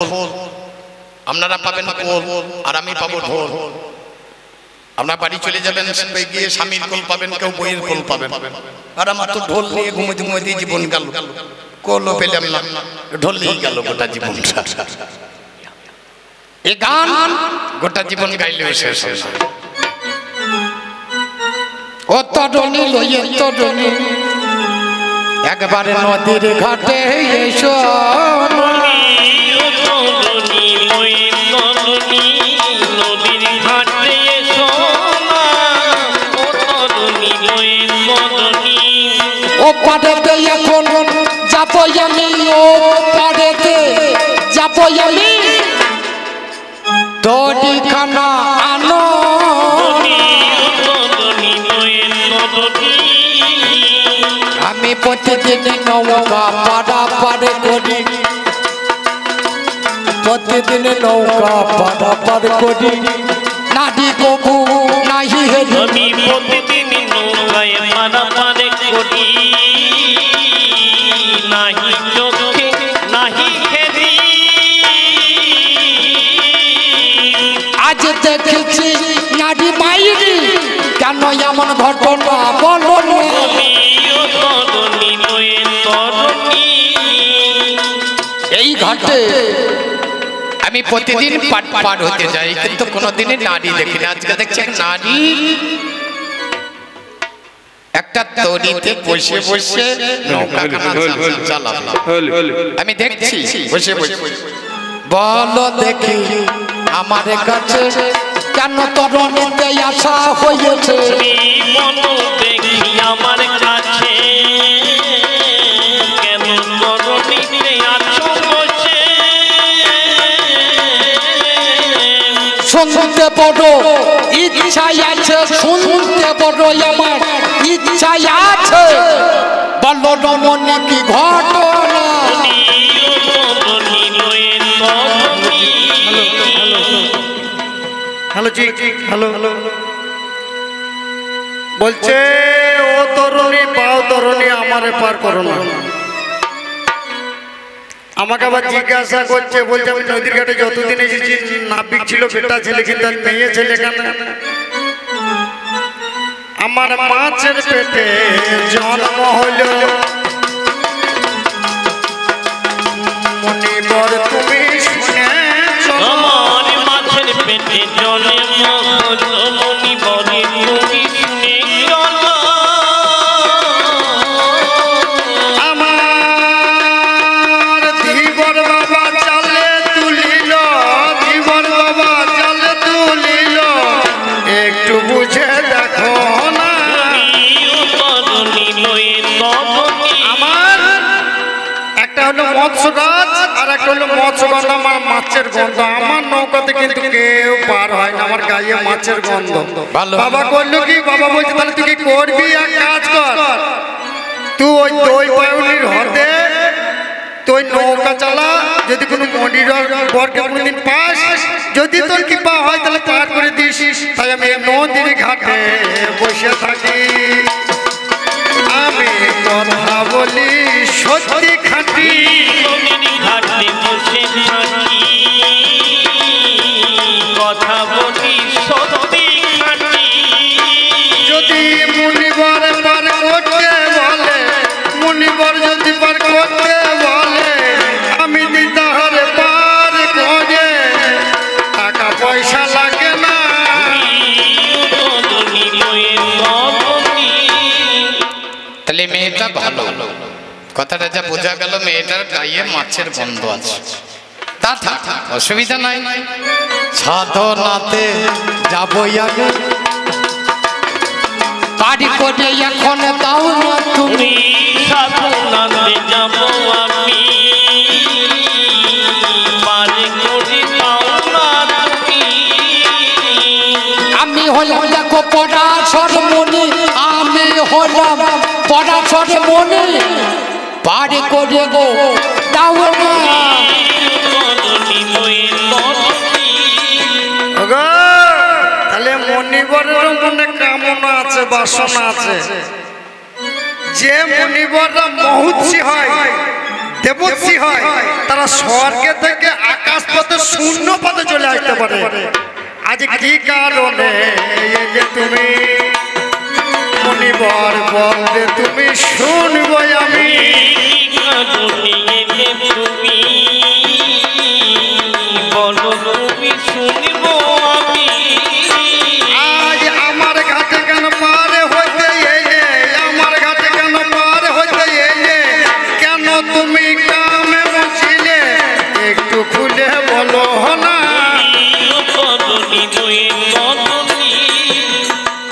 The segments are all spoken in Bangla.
আপনারা পাবেন কোল আর আমি পাবো ঢোল। আপনার বাড়ি চলে যাবেন, গিয়ে স্বামীর কোল পাবেন, কেউ বইয়ের কোল পাবেন, আর আমার তো ঢোল নিয়ে ঘুমোতে ঘুমোতে জীবন গেল, কোলও পেলাম না, ঢোল নিয়ে গেল গোটা জীবনটা। এই গান গোটা জীবন গাইলেও শেষ হয় না। ও তরুণী লইয়ে তরুণী একবারে নদীর ঘাটে এসো, নদীর ঘাটে এসো, ও পাড়েতে এখন যাবো আমি, ও পাড়েতে যাবো আমি, দড়ি খানা আনো, আমি প্রতিদিন নৌকা পাড়া পাড়ে করি, প্রতিদিন নৌকা পাড়া পাড়ে করি, নাডি কবু নাহি হেরি, আমি প্রতিদিন নৌকায় পাড়া পাড়ে করি, নাহি চোখে নাহি হেরি, আজ দেখেছি নাডি মাইরি, কেন এমন ঘটনা বলো না। এই ঘাটে আমি প্রতিদিন পার হতে যাই, কিন্তু কোনোদিনই নারী দেখি না। আজকে দেখছি নারী একটা তরিতে বসে বসে নৌকা চালাবে, আমি দেখছি বসে বসে। বলো দেখি আমার কাছে কেন তরুণীতে আসা হয়েছে, দেখি আমার কাছে কেন তরুণীতে আছো বসে, শুনতে বড় ইচ্ছা আছে, শুনতে বড় আমার ইচ্ছা আছে, বলো রমণী কি ঘটনা। হ্যালো জি, হ্যালো হ্যালো, বলছে ও তরুণী পাও তরুণী আমারে পার করো না। আমাকে আবার জিজ্ঞাসা করছে, বলছে আমি নদীর ঘাটে যতদিন এসেছি নাবিক ছিল বেটা ছেলে, কিন্তু মেয়ে ছেলে কেন? আমার মাছের পেটে জন্ম হলো মনিবর, তুমি শুনেছ? আমার মাছের পেটে জন্ম হলো মনিবরে, তুমি শুনেছ? আমার ধীবর বাবা চালে তুলিল, ধীবর বাবা চালে তুলিল, একটু বুঝে দেখো না। আমার একটা হলো মৎস্যরাজ আর একটা হলো মৎস্যগন্ধ, আমার মাছের গন্ধ। আমার নৌকাতে কিন্তু কেউ পার হয় না, আমার গায়ে মাছের গন্ধ। বাবা করলো কি, বাবা বলছে তাহলে তুই কি করবি, এক কাজ কর, তুই ওই দই পাউনির হতে তুই নৌকা চালা, যদি কোনো মন্দির বরকে কোনোদিন পাস, যদি তোর কৃপা হয় তাহলে পার করে দিস। তাই আমি নদীর ঘাটে বসে থাকি, আমি কথা বলি সত্যি খাঁটি, ঘাটে বসে থাকি, কথা বলি সত্যি খাঁটি। যদি মুনিবর পার করতে বলে, মুনিবর যদি পার করতে বলে, আমি দিদারে পার করে, টাকা পয়সা লাগে না। তাহলে মেয়েটা ভালো, কথাটা যা বোঝা গেল, মেয়েটার গায়ে মাছের গন্ধ আছে, তা থাক অসুবিধা নাই। সাধনাতে যাবই আগে, বাড়ি করে এখন দাও না তুমি, সাধনাতে যাব আমি, পারে করে দাও না তুমি। আমি হলাম দেখো পরাশর মনি, আমি হলাম পরাশর মনি, বাড়ি করে গো দাও না। তাহলে মনিবরের মনে কামনা আছে, বাসনা আছে, যে মনিবররা মহুৎসী হয়, দেবশ্রী হয়, তারা স্বর্গে থেকে আকাশ শূন্য পদে চলে আসতে পারে। আজ কি কারণে এই যে তুমি মনিবর বলতে তুমি শুনবো আমি তুমি বলো তুমি শুনবো আমি আজ আমার ঘাটে কেন পার হইতে এলে আমার ঘাটে কেন পার হইতে এলে কেন তুমি কামে বসিলে একটু খুলে বলো না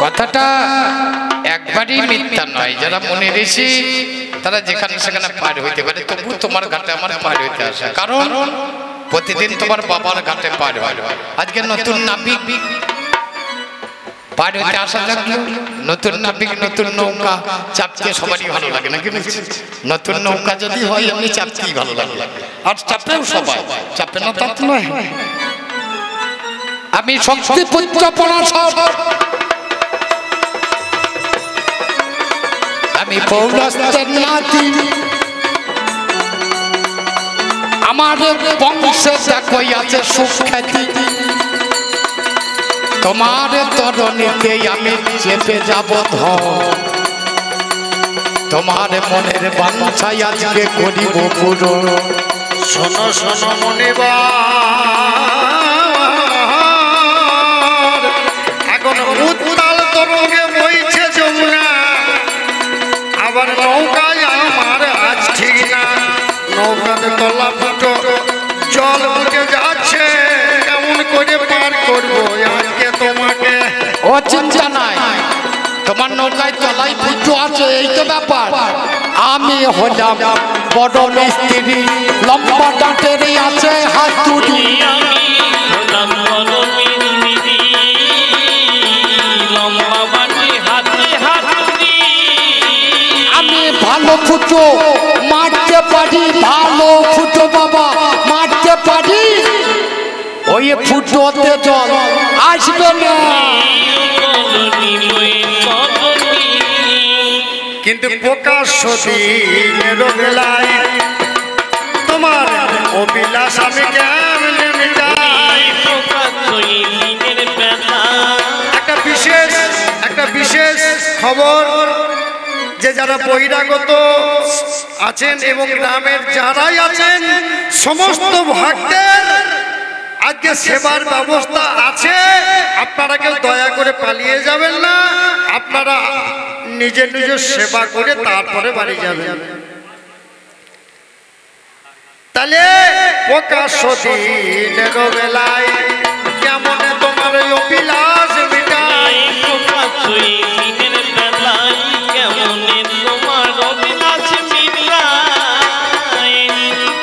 কথাটা একবারই মিথ্যা নয়। যারা মনে রেছি তারা যেখানে সেখানে পার হইতে পারে, তবু তোমার ঘাটে আমার পার হইতে আসে, কারণ প্রতিদিন তোমার বাবার ঘাটে পার হয়। আজকে নতুন নাবিক পার হইতে আসা লাগলো, নতুন নাবিক নতুন নৌকা চাপতে সবারই ভালো লাগে নাকি? নতুন নৌকা যদি হয় এমনি চাপতেই ভালো লাগে, আর চাপেও সবাই চাপে না তা তো নয়। আমি শক্তি পুত্র পরাশর, আমি পৌলস্ত্যের নাতি, আমার বংশে দেখো আছে সুখ্যাতি, তোমার তরণীতে আমি চেপে যাব ধন, তোমার মনের বাঞ্ছাই আজকে করিব পূরণ। শোনো শোনো মনিবার, এখন উত্তাল তরঙ্গে বইছে যমুনা, আবার নৌকায় আমার আজ ঠিক না, নৌকাতে তলা ফুটো জল উঠে যাচ্ছে, কেমন করে পার করবো আজকে তোমাকে? ও চিন্তা নাই, তোমার নৌকায় তলায় ফুটো আছে এই তো ব্যাপার। আমি হলাম বড় মিস্ত্রি, লম্বা ডাঁটের আছে হাতুড়ি, আমি ভালো ফুটো মারতে পারি, ভালো ফুটো বাবা মারতে পারি, ওই ফুটোতে জল আসবে না। কিন্তু প্রকাশ্য দিনের বেলায় তোমার অভিলাষ আমি কেমনে মিটাই? একটা বিশেষ খবর যে যারা বহিরাগত আছেন এবং গ্রামের যারাই আছেন সমস্ত ভক্তের আজকে সেবার ব্যবস্থা আছে, আপনারা কেউ দয়া করে পালিয়ে যাবেন না, আপনারা নিজের নিজের সেবা করে তারপরে বাড়ি যাবেন। তাহলে প্রকাশ্য দিনের বেলায় কেমন তোমার অভিলাষ মিটাই?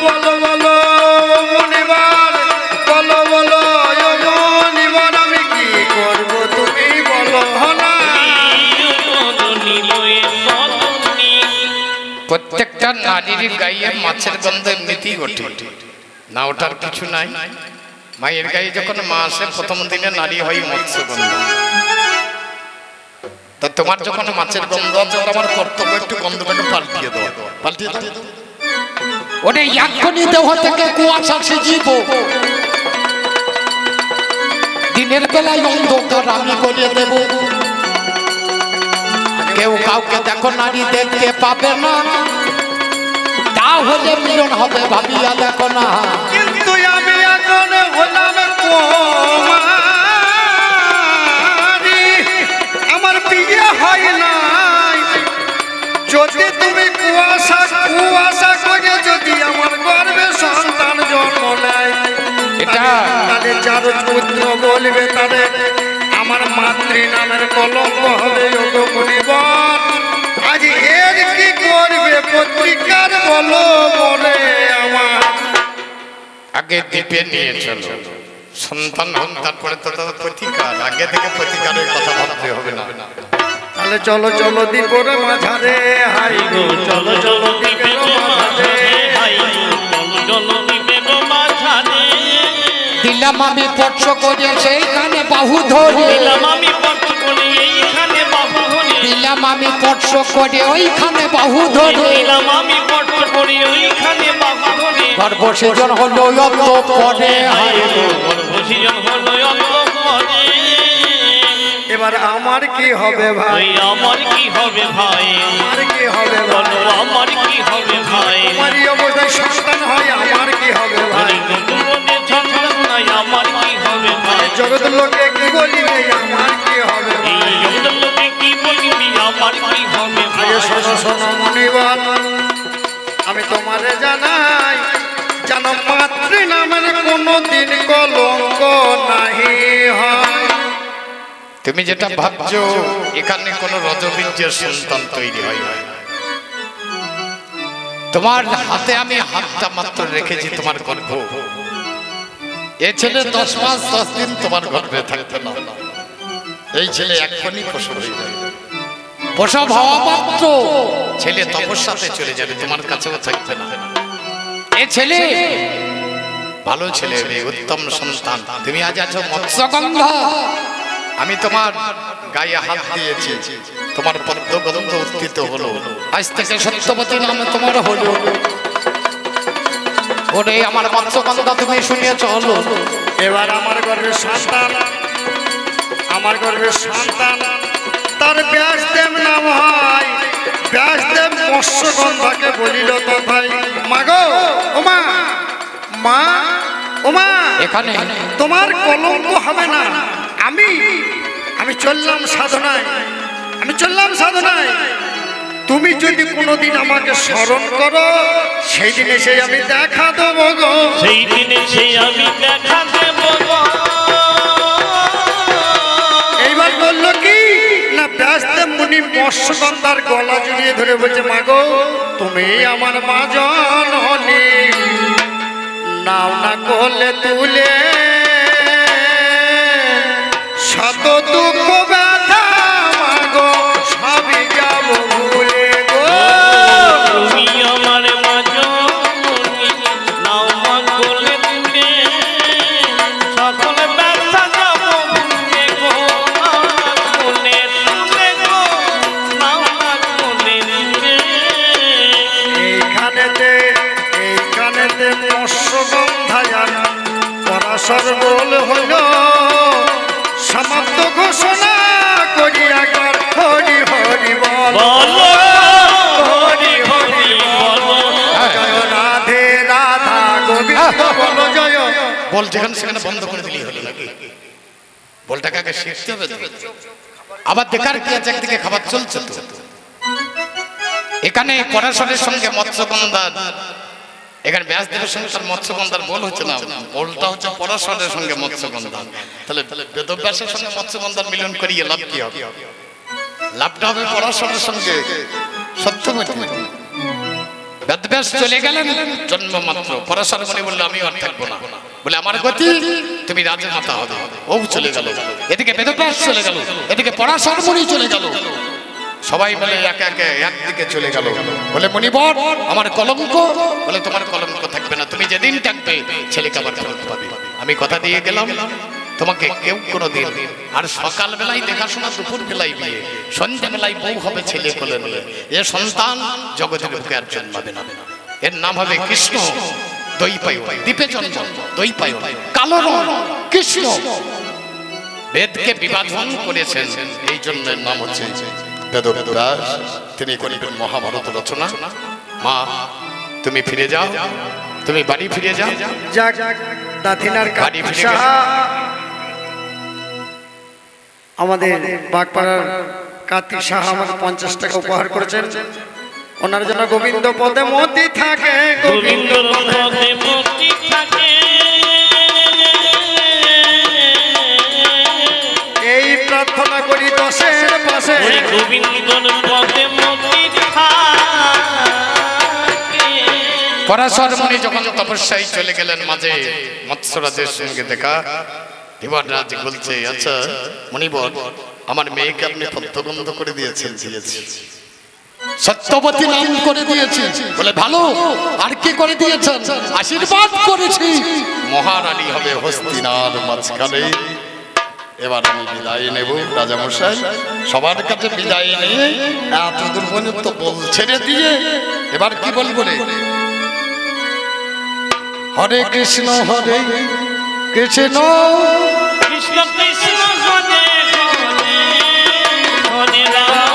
বলো বলো মনিবার, বলো বলো মনিবার, আমি কি করবো তুমি বলো না? প্রত্যেকটা নারীর গায়ে মাছের গন্ধ এমনিতেই ওঠে, না ওঠার কিছু নাই। মায়ের গায়ে যখন মা আসে প্রথম দিনে নারী হয় মৎস্যগন্ধ, তা তোমার যখন মাছের গন্ধ আছে আমার কর্তব্য একটু গন্ধটাকে পাল্টিয়ে দেওয়া, পাল্টিয়ে দেওয়া। ওটা এক্ষুনি দেহ থেকে কুয়াশা সিঁচিব, দিনের বেলায় অন্ধকার আমি করে দেব, কেউ কাউকে দেখো নারী দেখতে পাবে না, তাহলে মিলন হবে ভাবিয়া দেখো না। কিন্তু আমি এখন হলাম কুমারী, আমার বিয়ে হয় নাই, যদি তুমি কুয়াশা করে যদি আমার গর্ভে সন্তান জন্ম নেয়, তাহলে যার পুত্র বলবে তাদের আমার মাতৃ নামের কলঙ্ক হবে। আজ এর কি করবে পত্রিকার বলো বলে আমার? আগে দ্বীপে নিয়ে চলো, সন্তান হন তারপরে তো তাদের প্রতিকার, আগে থেকে প্রতিকারের কথা ভাবতে হবে না। তাহলে চলো চলো দ্বীপের মাঝারে হাই গো, চলো চলো দ্বীপের মাঝারে হাই গো, চলো চলো দ্বীপের মাঝারে। দিলাম আমি পট্স করে সেইখানে বাহু ধরে, দিলাম আমি পট্স করে এইখানে বাহু ধরে, দিলাম আমি পট্স করে ওইখানে বাহু ধরে, দিলাম আমি পট্স করে ওইখানে বাহু ধরে, গর্ভসিজন হলো অত পরে গর্ভসিজন হলো অত পরে এবার আমার কি হবে ভাই আমার কি হবে ভাই আমার কি হবে বলো আমার কি হবে ভাই আমার এই অবস্থায় সন্তান হয় আমার কি হবে ভাই আমার কি হবে ভাই জগৎ লোকে কি বলিবে আমার কি হবে ভাই এই জগৎ লোকে কি বলিবি আমার কি হবে ভাই শোনো শোনো মনিবর আমি তোমারে জানাই জানো মাতৃ নামের কোনদিন কলঙ্ক নাহি হয় তুমি যেটা ভাবছো এখানে কোনো রজবীর্যের সন্তান তৈরি হয় না। তোমার হাতে আমি হাতটা মাত্র রেখেছি তোমার গর্ভ। এ ছেলে 10 মাস 10 দিন তোমার গর্ভে থাকবে না, এই ছেলে এখনই প্রসব হয়ে যাবে। প্রসব হওয়া মাত্র ছেলে তপস্যাতে চলে যাবে, তোমার কাছেও থাকবে না। এ ছেলে ভালো ছেলে, উত্তম সন্তান। তুমি আজ আছো মৎস্যগন্ধা, আমি তোমার গায়ে হাত দিয়েছি, তোমার পদ্মগন্ধ উত্থিত হলো। আজ থেকে সত্যবতী নামে তোমার হলো। ওরে আমার মৎস্যগন্ধা তুমি শুনিয়েছ হলো। এবার আমার গর্ভের সন্তান, আমার গর্ভের সন্তান তার ব্যাসদেব নাম হয়। ব্যাসদেব মৎস্যগন্ধাকে বলিল তো ভাই মাগো ওমা মা ওমা এখানে তোমার কলঙ্ক হবে না। আমি চললাম সাধনায়, আমি চললাম সাধনায়। তুমি যদি কোনোদিন আমাকে স্মরণ করো সেই দিনে সেই আমি দেখা দেবো গো, সেই দিনে সেই আমি দেখা দেব গো। এইবার বললো কি না ব্যাসদেব মুনি মৎস্যগন্ধার গলা জড়িয়ে ধরে বলছে মাগো তুমি আমার মা জননী, নাও না কোলে তুলে শত দুঃখ ব্যথা মাগো সবই যাব ভুলে গো। তুমি আমার মা জননী, নাও মা কোলে তুলে সকল ব্যথা যাব ভুলে গো। কোলে তুলে গো, নাও মা কোলে তুলে। এইখানেতে মৎস্যগন্ধা জানা পরাশর বল হইল সমাপ্ত ঘোষণা করিয়া কর হরি হরি বল বলো হরি হরি বলো। জয় রাধে রাধা গোবিন্দ বল জয়। বল যেখানে সেখানে বন্ধ করে দিলেই হলো নাকি? বলটাকে আগে শিখতে হবে তো। আবার দেখার কি আছে, একদিকে খাবার চলছে তো। এখানে পরাশরের সঙ্গে মৎস্যগন্ধা, এখানে ব্যাসদেবের সঙ্গে তার মৎস্যগন্ধার বল হচ্ছে না, বলটা হচ্ছে পরাশরের সঙ্গে মৎস্যগন্ধা। তাহলে বেদব্যাসের সঙ্গে মৎস্যগন্ধার মিলন করিয়ে লাভ কি হবে? লাভটা হবে পরাশরের সঙ্গে সত্যবতী। বেদব্যাস চলে গেলেন জন্ম মাত্র, পরাশর মুনি বললো আমি আর থাকবো না, বলে আমার গতি তুমি রাজমাতা হবে। ও চলে গেল, এদিকে বেদব্যাস চলে গেল, এদিকে পরাশর মুনি চলে গেল। সবাই মিলে একে একে একদিকে চলে গেল। বলে মুনিবর আমার কলঙ্ক, বলে তোমার কলঙ্ক থাকবে না, তুমি যেদিন থাকবে ছেলেকে আবার ফেরত পাবে। আমি কথা দিয়ে গেলাম তোমাকে কেউ কোনোদিন আর সকাল বেলায় দেখাশোনা, দুপুর বেলায় বিয়ে, সন্ধ্যে বেলায় বউ হবে ছেলে কোলে নিয়ে। এ সন্তান জগতের বুকে আর জন্মাবে না। এর নাম হবে কৃষ্ণ দৈপায়ন, দ্বীপে জন্ম দৈপায়ন, কালো রং কৃষ্ণ। বেদকে বিভাজন করেছেন, এই জন্য নাম হচ্ছে বেদব্যাস। তিনি করিবেন মহাভারত রচনা। মা তুমি ফিরে যাও, তুমি বাড়ি ফিরে যাও। যাক দাথিনার বাড়ি ফিরে কাটিসা আমাদের বাগপাড়ার কার্তিক সাহা আমাকে 50 টাকা উপহার করেছেন। ওনার জন্য গোবিন্দ পদে মতি থাকে, গোবিন্দ পদে মতি থাকে। এই প্রার্থনা করি দশের পাশে, গোবিন্দ পদে মতি থাকে। পরাশর মুনি যখন তপস্যায় চলে গেলেন, মাঝে মৎস্যরাজের সঙ্গে দেখা। দেবরাজ বলছে আচ্ছা মুনিবর আমার মেয়েকে আপনি পদ্মগন্ধ করে দিয়েছেন। দিয়েছি, সত্যবতী নাম করে দিয়েছি। বলে ভালো, আর কি করে দিয়েছেন? আশীর্বাদ করেছি মহারানী হবে হস্তিনার মাঝখানে। এবার আমি বিদায় নেব রাজামশাই, সবার কাছে বিদায় নিয়ে এতদূর পর্যন্ত বল ছেড়ে দিয়ে এবার কি বলবো রে? হরে কৃষ্ণ হরে কৃষ্ণ কৃষ্ণ কৃষ্ণ হরে হরে হরে রাম